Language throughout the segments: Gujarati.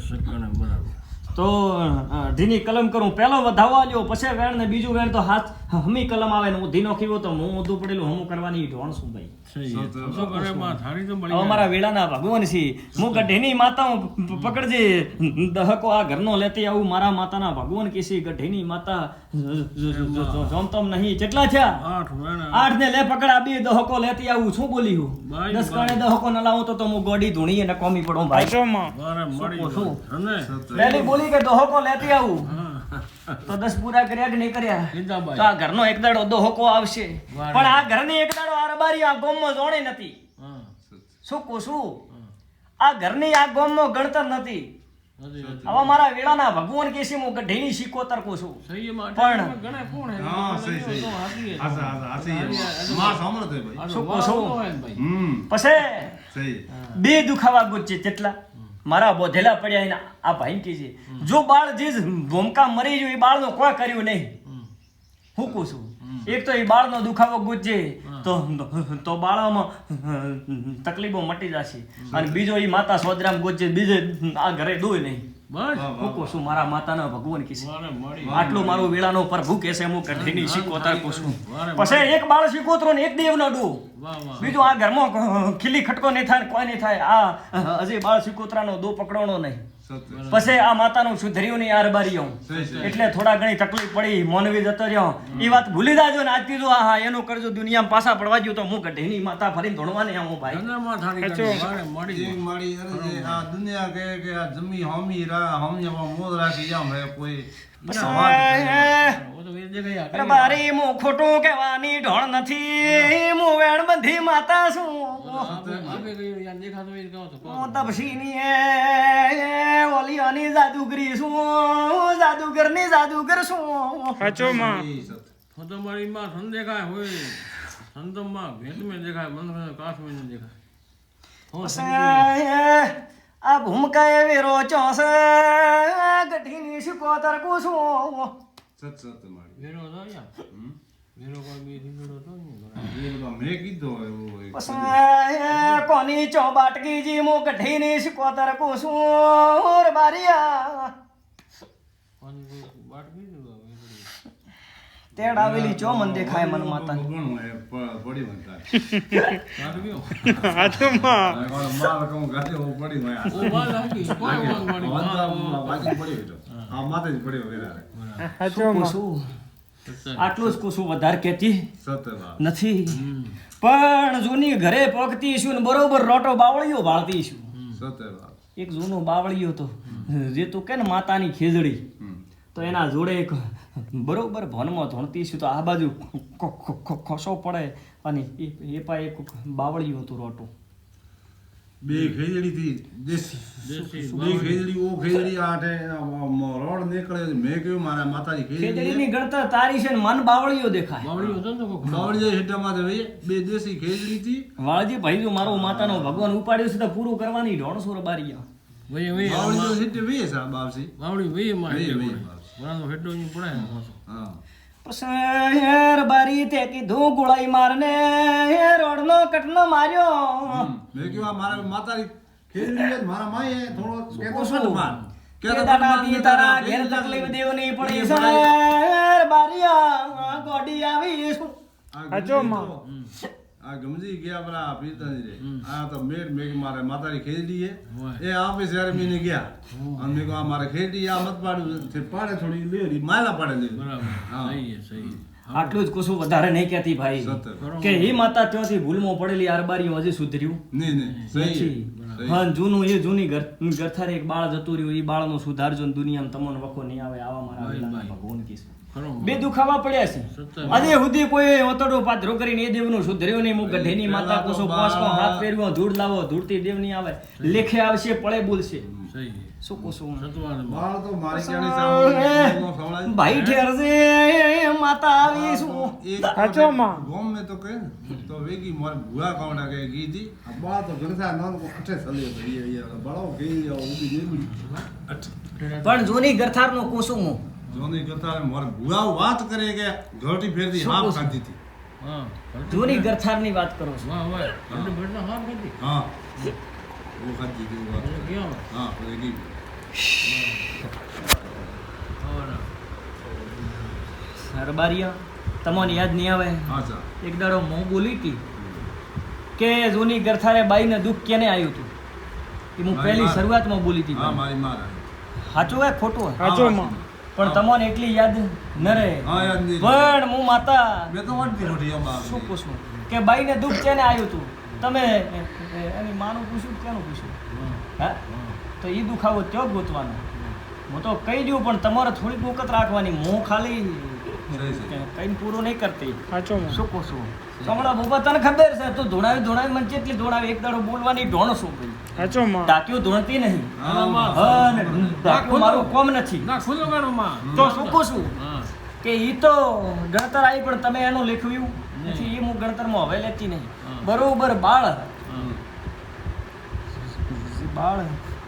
બરાબર તો ઢીની કલમ કરું પેલો વધાવવા લ્યો પછી વેણ ને બીજું વેણ તો હાથ હમી કલમ આવે ને હું ધીનો ખીવો તો હું ઊંધું પડેલું હમું કરવાની ઢોણ શું ભાઈ અમારા વેળાના ભગવાન છે હું ગઢેની માતા પકડજે દહકો આ ઘરનો લેતી આવું મારા માતાના ભગવાન કીસી ગઢેની માતા જોમતમ નહીં કેટલા છે 8 ને લે પકડ આ બે દહકો લેતી આવું શું બોલી હું 10 કાણે દહકો ન લાવું તો હું ગોડી ધૂણી ને કોમી પડું ભાઈ શું લેલી બોલી કે દહકો લેતી આવું તો 10 પૂરા કર્યા કે નહીં કર્યા તો આ ઘરનો એક દાડો દોહકો આવશે પણ આ ઘરની એક દાડો આ રબારી આ ગોમમાં જોણે નથી શું કોશું આ ઘરની આ ગોમમાં ગણતર નથી હવે મારા વેળાના ભગવાન કે છે હું ગઢીની શીકોતર કો છું પણ પછી બે દુખાવા ગુજે કેટલા મારા બોધેલા પડ્યા એના આ ભાઈ કે છે જો બાળ જે ભૂમકા મરી ગયું એ બાળનો કોઈ કર્યું નહીં હું કહું છું એક તો એ બાળનો દુખાવો ગુજે તો બાળામાં તકલીફો મટી જશે અને બીજો એ માતા સોદરામ ગુજે બીજે આ ઘરે દોય નહીં હું કહું છું મારા માતાના ભગવાન કે છે આટલું મારું વેળાનો પ્રભુ કે છે હું કઢીની શીકોતર કહું છું પછી એક બાળ શીકોતરો ને એક દેવનો ડો બીજું આ ઘરમાં ખીલી ખટકો નહીં થાય કોઈ નહીં થાય આ હજી બાળ શીકોતરાનો દો પકડવાનો નહીં પછી આ માતાનું સુધર્યું નહીં આરબારીઓ એટલે થોડા ઘણી તકલીફ પડી મોનવી જતો રહ્યો એ વાત ભૂલી જાજો ને આજથી જો હા એનું કરજો દુનિયામાં પાછા પડવા ગયું તો હું ગઢીની માતા ફરીને ધોણવાની આવું ભાઈ દુનિયા કે આ જમી હોમી હોમી મોદ રાખી જામ હે કોઈ બારી હું ખોટું કહેવાની ઢોળ નથી હું વેણ બંધી માતા છું ઓલિયાની જાદુગરી છું જાદુગરની જાદુગર છું સાચો માં તમારી માં સંદેખાય હોય સંતમાં ભેટ મેં દેખાય મન કાશ મેં દેખાય આ ભૂમકા એવી રોચો છે ગઢીની શીકોતર કો છું સત મારી વેરો તો યા વેરો કોઈ બી દીકરો તો મેં કીધો એવો પછી કોની ચોબાટકી જી મુ ગઢીની શીકોતર કો છું બારિયા કોની બાટ બી તેડ આવેલી ચો મન દેખાય મન માતા પડી વંતા સાચો માં માલ કમ ગાતે ઓ પડી મે ઓ બાલ લાગી કોઈ વાંગ બાકી પડી તો આ માથે જ પડ્યો વેરા સાચો માં આટલું જ કુસું વધારે કહેતી સતવા નથી પણ જૂની ઘરે પગતી છું ને બરોબર રોટો બાવળિયો ભાળતી છું સતવા એક જૂનો બાવળિયો તો જે તું કે ને માતાની ખીજડી તો એના જોડે એક બરોબર ભનમાં ધોણતી છું તો આ બાજુ ખોસો પડે અને એ પા એક બાવળિયું હતું રોટું બે ખેજડી થી દેશી બે ખેજડી ઓ ખેજડી આઠે રોડ નીકળે મેં કહ્યું મારા માતાજી ખીજડીની ગણતર તારી છે ને મન બાવળિયો દેખાય બાવળી હતો ને તો બાવળી હેઠામાં તો બે દેશી ખેજડી થી વાળજી ભાઈ જો મારો માતાનો ભગવાન ઉપાડ્યો છે તો પૂરું કરવાની 150 રબારિયા વઈ વઈ બાવળી તો હેઠે વે છે બાવસી બાવળી વઈ માં વે બરાબર હેડો ની પડે હા પછી હેર બારી તે કીધું ગુળાઈ મારને રોડનો કટનો માર્યો મેં કહ્યું આ મારા માતાજી ખેજડી મારા માએ થોડો કેતો છે માર કે દાડા દી તારા ઘેર તકલીફ દેવની પડી છે હેર બારિયા ગોડી આવી છું સાચો માં આ ગમજી ગયા બરા પીતાજી રે આ તો મેં મારે માતાજી ખેજડી એ આપે જ્યારે મેં ગયા અને મેં કહ્યું મારે ખેજડી આ મત પાડ્યું પાડે થોડી લેરી માયલા પાડે લે બરાબર સહી છે સહી આટલું જ કશું વધારે નહીં કહેતી ભાઈ કે હી માતા ત્યાંથી ભૂલમાં પડેલી આરબારીઓ હજી સુધર્યું નહીં સહી હા જૂનું એ જૂની ગરથારે એક બાળ જતું રહ્યું એ બાળનો સુધારજો ને દુનિયામાં તમને વખો નહીં આવે આવા મારા વેલાના ભગવાન કીશું બે દુખાવા પડ્યા છે આજે સુધી કોઈ ઓતડો પાથરો કરીને એ દેવનું સુધર્યો નહીં હું ગઢેની માતા કોસો પોસકો હાથ ફેરવ્યો ધૂળ લાવો ધૂળથી દેવ નહીં આવે લેખે આવશે પળે બોલશે સહી શું કોશું બાળ તો મારી ક્યાંની સામે ભાઈ ઠેરજે માતા આવી શું સાચો માં ગોમ મે તો કહે તો વેગી મારે ભૂલા કાવડા કે ગીધી આ બાળ તો ગરસા નાનો અઠે સલ્યો તો યાર બાળો ગઈ ઉભી દેબડી પણ જૂની ગરથારનો કોશું હું જોની કરતા મારે ભૂલા વાત કરે કે ઘરટી ફેરતી હાફ ખાધી હતી હા જૂની ગરથારની વાત કરો છો વાહ વાહ એટલે બેટનો હાથ કરી હા वो खाती थी वो ક્યાં हाँ वेगी રબારીયા તમને યાદ નહીં આવે અચ્છા એક દાડો હું બોલી હતી કે જૂની ગરથારે બાઈને દુઃખ કેને આવ્યું હતું એ હું પહેલી શરૂઆતમાં બોલી હતી હા મારી માં સાચું હોય ખોટું હોય સાચો માં પણ તમને એટલી યાદ ન રહે હા યાદ નહીં પણ હું માતા મેં તો વાંચી મોટી અંબા શું પૂછું કે બાઈને દુઃખ કેને આવ્યું હતું તમે એની માનું પૂછ્યું કેનું પૂછ્યું હા તો એ દુખાવો ત્યો જ ગોતવાનો હું તો કહી દઉં પણ તમારે થોડીક વખત રાખવાની હું ખાલી કઈ પૂરું નહીં કરતી સાચો માં શું કહું છું હમણાં બાબા તને ખબર છે તું ધોણાવી મને કેટલી ધોણાવી એક દાડો બોલવાની ઢોણ શું ભાઈ સાચો માં ટાંક્યું ધોણતી નહીં હા હા ને ટાંક્યું મારું કોમ નથી ના ખુલ્લો ગાડો માં તો શું કહું છું હા કે ઈ તો ગણતર આવી પણ તમે એનું લખ્યું નથી એ હું ગણતરમાં હવે લેતી નહીં બરોબર બાળ બાળ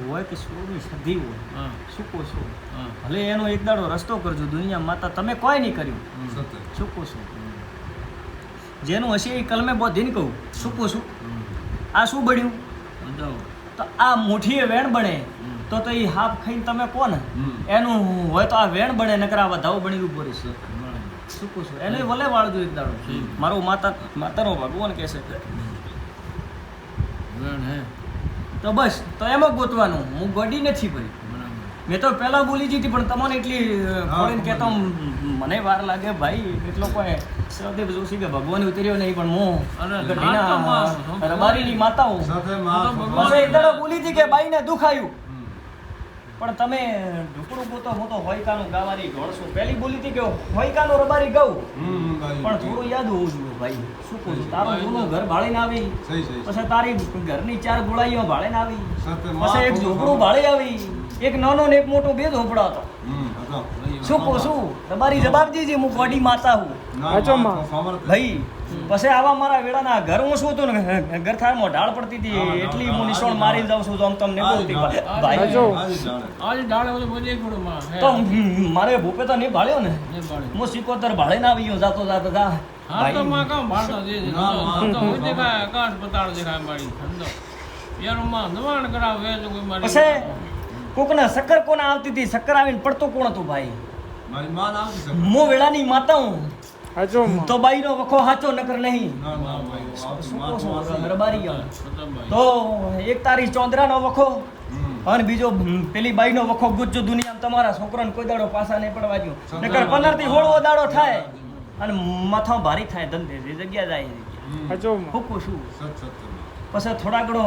હોય કે 16મી સદી હોય હા શું કહો છો હા ભલે એનો એક દાડો રસ્તો કરજો દુનિયા માતા તમે કોઈ નહીં કર્યું સત્ય શું કહો છો જેનું હશે એ કલમે બોધીને કહું શું કહું છું આ શું બન્યું બતાવો તો આ મુઠ્ઠીએ વેણ બને તો એ હાફ ખાઈને તમે કોને એનું હોય તો આ વેણ બને નકર આ વધાવો બની ઉભો રહેશે શું કહું છું એને ભલે વાળજો એક દાડો મારો માતાનો ભગવાન કહે છે વેણ હે તો બસ તો એમાં ગોતવાનું હું ગોડી નથી ભાઈ બરાબર મેં તો પહેલા બોલી દીધી પણ તમને એટલી ફોડીને કહેતો મને વાર લાગે ભાઈ એટલો કોઈ શ્રદ્ધેવ જોશી કે ભગવાન ઉતર્યો નહીં પણ હું અરે ગઢીના રબારીની માતા હું સાથે માં પછી એક દાડો બોલી હતી કે બાઈને દુઃખ આવ્યું પણ તમે ઢુકડું ગોતો હું તો હોયકાનું ગાવાની ઢોળશું પહેલી બોલી હતી કે હોયકાનું રબારી ગાઉં પણ થોડું યાદ હોવું જોઈએ ભાઈ શું કહું છું તારું જૂનું ઘર ભાળીને આવી સહી સહી પછી તારી ઘરની 4 ગોળાઈઓ ભાળીને આવી સત્ય પછી એક ઝોપડું ભાળી આવી એક નાનો ને એક મોટો બે ઝોપડા હતા હતો શું કહું છું તમારી જવાબ દીધી હું ગોડી માતા હું સાચો માં. ભાઈ પછી આવા મારા વેળાના ઘર હું શું હતું ને ગરથારમાં ઢાળ પડતી હતી એટલી હું નિશાળ મારી જાઉં છું તો આમ તમને બોલતી ભાઈ સાચો. આજે ડાળે બધું બધી ગુડો માં હે તો મારે ભૂપે તો નહીં ભાળ્યો ને ને બાળે હું સિકોતર ભાળીને આવી ગયો જાતો જાતો જા હા તો માં કામ ભાળતા જે છે તો હોય દેખાય આકાશ પતાળ દેખાય મારી ઠંડો યાર માં નવાણ કરાવે જો કોઈ મારી પછી કોકના શક્કર કોના આવતી હતી શક્કર આવીને પડતો કોણ હતું ભાઈ મારી માં આવતી છે હું વેળાની માતા હું સાચો માં તો બાઈનો વખો હાચો નકર નહીં ના ના ભાઈ આવતી શું માં કહો છો? તો રબારી ગયો. સતમભાઈ તો એક તારી ચોંદરાનો વખો અને બીજો પેલી બાઈનો વખો ગુજ્જો દુનિયામાં તમારા છોકરાને કોઈ દાડો પાછા નહીં પડવા દો નકર 15 થી 16 દાડો થાય અને માથા ભારી થાય ધંધે જે જગ્યા જાય સાચો માં હું કહું છું સત સત્ય પછી થોડા ઘણો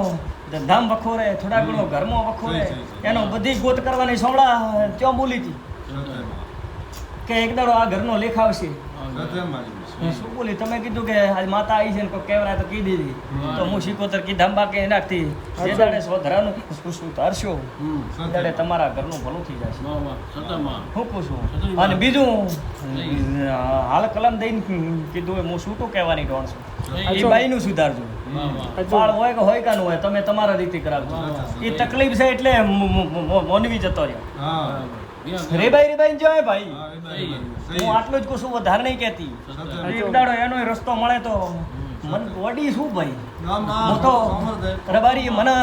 ધંધામ વખો રહે થોડા ઘણો ઘરમાં વખો રહે એનો બધી ગોત કરવાની સોમળા ક્યાં બોલી હતી કે એક દાડો આ ઘરનો લેખ આવશે સત્ય મારી શું બોલી તમે કીધું કે આજ માતા આવી છે ને કોઈ કેવરાય તો કહી દીધી તો હું શીખોતર કીધા બાકી નાખતી જે દાડે સોધરાનું શું તારશો એ દાડે તમારા ઘરનું ભલું થઈ જશે વાહ વાહ સતમમાં હું પૂછું અને બીજું હાલ કલમ દઈને કીધું હું શું તો કહેવાની ઢોણ છું એ બાઈનું સુધારજો વાહ વાહ બાળ હોય કે હોય કાનું હોય તમે તમારા રીતે કરાવજો એ તકલીફ છે એટલે મોનવી જતો રહ્યો હા રેબાઈ જો ભાઈ હા એ ભાઈ સહી હું આટલું જ કહું છું વધારે નહીં કહેતી સત્ય એક દાડો એનો રસ્તો મળે તો મન વડી શું ભાઈ ના માં હું તો સમર્થ રબારી મને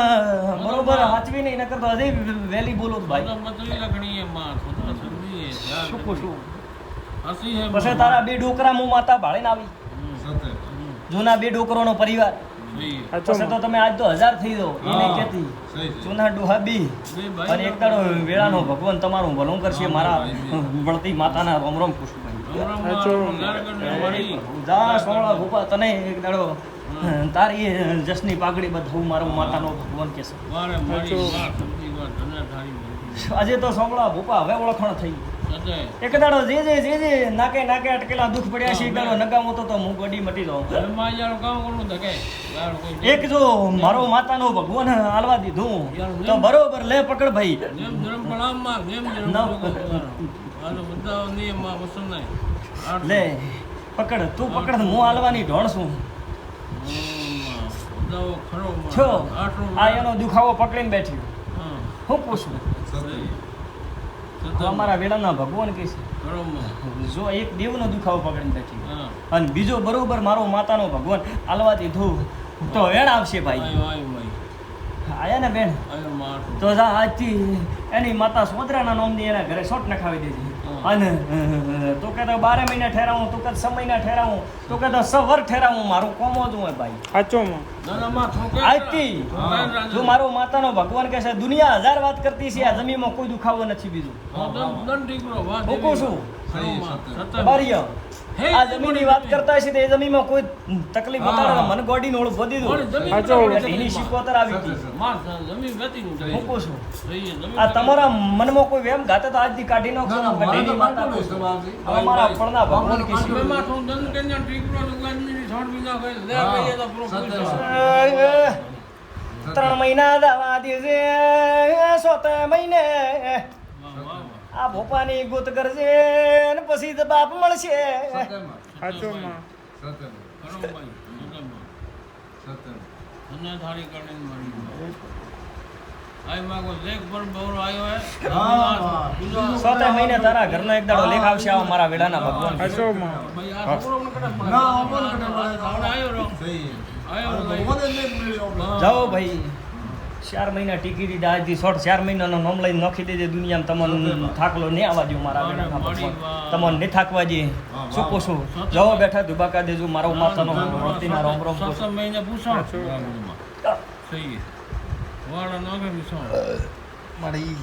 બરોબર હાચવી નહીં નકર તો હજી વહેલી બોલું ભાઈ સતમતરી લખણી માં સતમ સમજી શું કહું છું હસી હે પછી તારા બે ડોકરા હું માતા ભાળીને આવી સત્ય જૂના બે ડોકરોનો પરિવાર સહી સાચો પછી તો માં તમે આજ તો 1000 થઈ દો એ નહીં કહેતી સહી સહી જૂના ડોહા બી બે અને ભાઈ એક દાડો વેળાનો ભગવાન તમારું ભલું કરશે મારા વળતી માતાના રોમ રોમ કુશુભાઈ જા સોળા ભૂપા તને એક દાડો તારી જસની પાઘડી બધું મારો માતાનો ભગવાન કહેશે વારે મારી વાત સમજી વાત ધને થારી આજે તો સોમળા ભૂપા હવે ઓળખાણ થઈ સતે એક દાડો જે નાકે અટકેલા દુઃખ પડ્યા છે એક દાડો નગામો તો હું ગોડી મટી જાઉં હવે માં યાર કામ કરું ધકે યાર કોઈ એક જો મારો માતાનો ભગવાન હાલવા દીધું તો બરોબર લે પકડ ભાઈ નેમ ધર્મ પ્રણામ માં નેમ ધર્મ ના. આનો બધા નિયમ માં વસન નહીં લે પકડ તું પકડ હું હાલવાની ઢોણ છું બધાઓ ખરો માં છો આટલો આ એનો દુખાવો પકડીને બેઠી હા હું પૂછું સત્ય તો અમારા વેળાના ભગવાન કહે છે ખરો માં જો એક દેવનો દુખાવો પકડીને બેઠી હા અને બીજો બરોબર મારો માતાનો ભગવાન હાલવા દીધું તો વેણ આવશે ભાઈ આયો આયો ભાઈ આયા ને બેન આયો માઠું તો જા આજથી એની માતા સોદરાના નામની એના ઘરે શોટ નખાવી દેજે અને તો કે 12 મહિના ઠેરાવું તો કે 6 મહિના ઠેરાવું તો કે 10 વર ઠેરાવું મારું કોમો જ હોય ભાઈ સાચો માં નાના માં ઠોકે આજથી જો મારો માતાનો ભગવાન કહે છે દુનિયા 1000 વાત કરતી છે આ જમીનમાં કોઈ દુખાવો નથી બીજું દંડ દીકરો વાત હું કહું છું સહી સત્ય સત્ય બારીયા આ જમીનની વાત કરતા હશે તો એ જમીનમાં કોઈ તકલીફ બતાડે મને ગોડીને ઓળખ બધી દો સાચો એની શીખવતર આવી હતી માં જમીન વેતી નું હું કહું છું જોઈએ જમીન આ તમારા મનમાં કોઈ વેમ ગાતે તો આજથી કાઢી નાખશો ના, ના, મારે તો એની માતા બાપુનો કહું છું. સવાલથી. હવે મારા પણના ભગવાન કે બે માં ઠોક દંડ કે ના ટીકરો નું ગાંધી છોડ બીના ગઈ લે હા. કહીએ તો પૂરો સત્ય પૂરો. વાત. 3 મહિના દવા દીજે 7 મહિને વાહ, વાહ, વાહ. આ ભોપાની ગોત કરજે ને પછી તો બાપ મળશે સત્યમાં. સાચો માં સત્યમાં. કરો ભાઈ સત્યમાં. સત્યમાં. અને થાળી કાઢીને મારી આઈ માગો લેખ પર બહુ આવ્યો હે હા. 7 મહિને તારા ઘરનો એક દાડો લેખ આવશે આવો મારા વેડાના ભગવાન સાચો માં ભાઈ આ છોકરો મને કદાચ પડે. ના, અમોને કદાચ પડે. આવડે આવ્યો રો. સહી. આવ્યો રો આ ભાઈ. ભગવાને મેઘ મેળ્યો આપણે. જાઓ ભાઈ 4 મહિના ટીકી દીધા આજથી શોર્ટ 4 મહિનાનો નામ લઈને નોખી દેજે દુનિયામાં તમને થાકલો નહીં આવવા દો મારા વેડાના ભગવાન તમને નહીં થાકવા દે શું કહું છું જાઓ બેઠા દુબાકા દેજો મારો માતાનો ભક્તિના રોમ રોમ કહું છું. 7 મહિને પૂછો સહી વાળા નાખે પૂછો મારી